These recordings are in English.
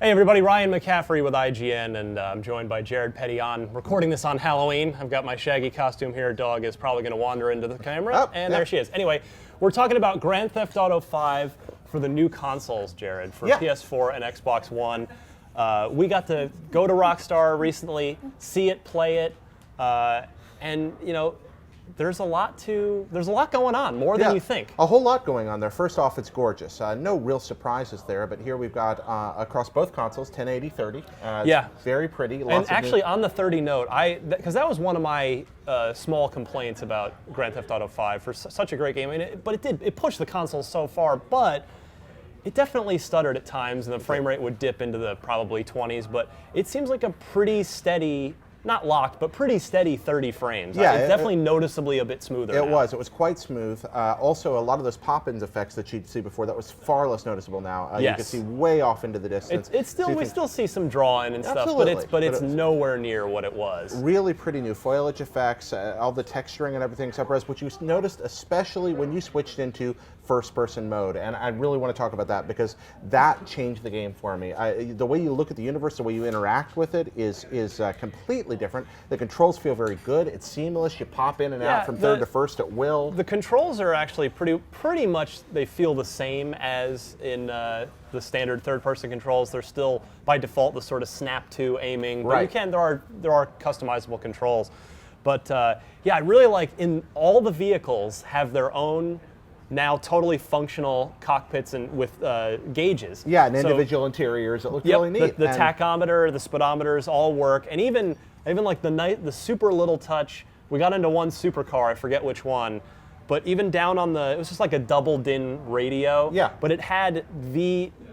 Hey everybody, Ryan McCaffrey with IGN, and I'm joined by Jared Petty recording this on Halloween. I've got my Shaggy costume here. Dog is probably going to wander into the camera, there she is. Anyway, we're talking about Grand Theft Auto 5 for the new consoles, Jared, for PS4 and Xbox One. We got to go to Rockstar recently, see it, play it, and you know, there's a lot going on, more than you think. A whole lot going on there. First off, it's gorgeous. No real surprises there, but here we've got across both consoles 1080 30. Very pretty. And actually, on the 30 note, because that was one of my small complaints about Grand Theft Auto 5 for such a great game. I mean, but it pushed the console so far, but it definitely stuttered at times, and the frame rate would dip into the probably 20s. But it seems like a pretty steady. Not locked, but pretty steady 30 frames. Yeah, it's definitely noticeably a bit smoother. It was quite smooth. Also, a lot of those pop-ins effects that you'd see before, that was far less noticeable now. You can see way off into the distance. We still see some drawing and stuff, but it's nowhere near what it was. Really pretty new foliage effects, all the texturing and everything, except for what you noticed, especially when you switched into first-person mode, and I really want to talk about that because that changed the game for me. The way you look at the universe, the way you interact with it is completely different. The controls feel very good. It's seamless. You pop in and out from third to first at will. The controls are actually pretty much, they feel the same as in the standard third-person controls. They're still by default the sort of snap to aiming, but you can. There are customizable controls, but yeah, I really like in all the vehicles have their own now totally functional cockpits and with gauges. Yeah, and individual interiors. It looked really neat. The tachometer, the speedometers all work, and even like the super little touch. We got into one supercar, I forget which one, but even down on it was just like a double DIN radio. Yeah. But it had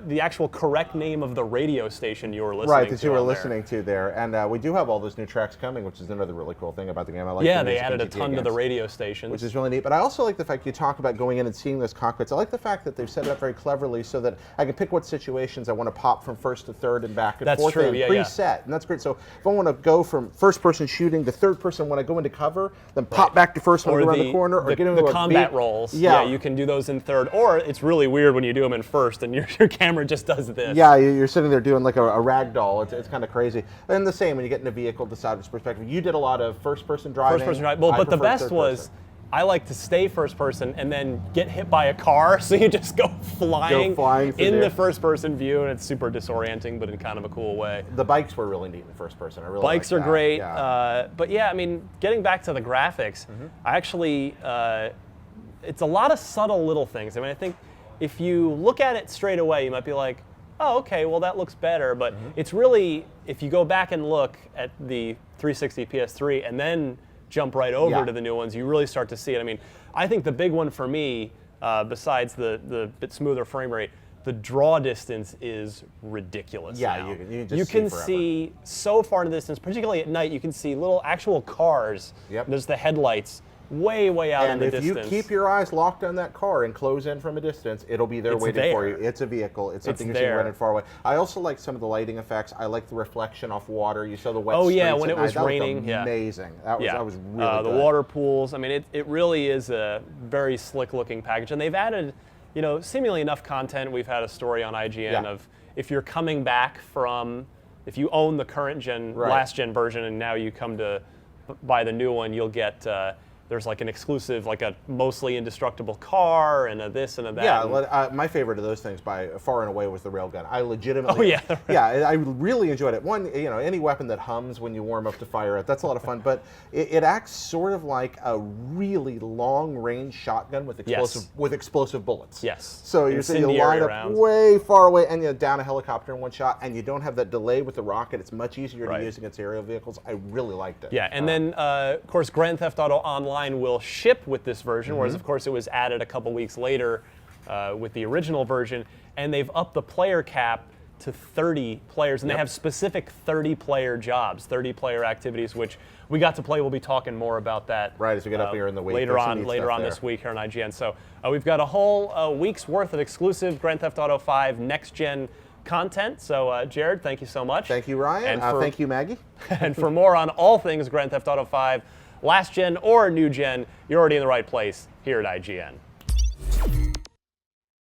the actual correct name of the radio station you were listening to. Right, that you were listening to there. And we do have all those new tracks coming, which is another really cool thing about the game. I like they added a ton to the radio stations. Which is really neat. But I also like the fact you talk about going in and seeing those cockpits. I like the fact that they've set it up very cleverly so that I can pick what situations I want to pop from first to third and back and forth. That's true, preset. And that's great. So if I want to go from first person shooting to third person when I go into cover, then pop back to first when I go around the corner, or get into the combat rolls. Yeah, you can do those in third. Or it's really weird when you do them in first and your camera just does this. Yeah, you're sitting there doing like a rag doll. It's kind of crazy. And the same when you get in a vehicle, decided perspective. You did a lot of first-person driving. First-person driving. Well, but the best was I like to stay first-person and then get hit by a car, so you just go flying in the first-person view, and it's super disorienting, but in kind of a cool way. The bikes were really neat in first-person. I really Bikes are great. Yeah. But yeah, I mean, getting back to the graphics, I actually, it's a lot of subtle little things. I mean, I think if you look at it straight away, you might be like, oh, okay, well that looks better, but it's really, if you go back and look at the 360 PS3 and then jump right over to the new ones, you really start to see it. I mean, I think the big one for me, besides the bit smoother frame rate, the draw distance is ridiculous. Yeah, now. you can see so far in the distance, particularly at night, you can see little actual cars. There's the headlights way out in the distance. And if you keep your eyes locked on that car and close in from a distance, it'll be there waiting for you. It's a vehicle. It's something you see running far away. I also like some of the lighting effects. I like the reflection off water. You saw the wet streets when it was raining. That was amazing. That was really good. The water pools. I mean, it really is a very slick looking package. And they've added, seemingly enough content. We've had a story on IGN of if you're coming back from, if you own the current gen, last gen version, and now you come to buy the new one, you'll get there's like an exclusive, like a mostly indestructible car and a this and a that. Yeah, my favorite of those things by far and away was the railgun. I legitimately, I really enjoyed it. One, any weapon that hums when you warm up to fire it, that's a lot of fun. But it acts sort of like a really long-range shotgun with explosive bullets. Yes. So you line up way far away and you down a helicopter in one shot, and you don't have that delay with the rocket. It's much easier to use against aerial vehicles. I really liked it. Yeah, and then of course Grand Theft Auto Online will ship with this version, whereas of course it was added a couple weeks later with the original version, and they've upped the player cap to 30 players, and they have specific 30-player jobs, 30-player activities, which we got to play. We'll be talking more about that as we get up here in the week. Later on this week here on IGN. So we've got a whole week's worth of exclusive Grand Theft Auto 5 next-gen content. So Jared, thank you so much. Thank you, Ryan. And thank you, Maggie. And for more on all things Grand Theft Auto 5, last gen or new gen, you're already in the right place here at IGN.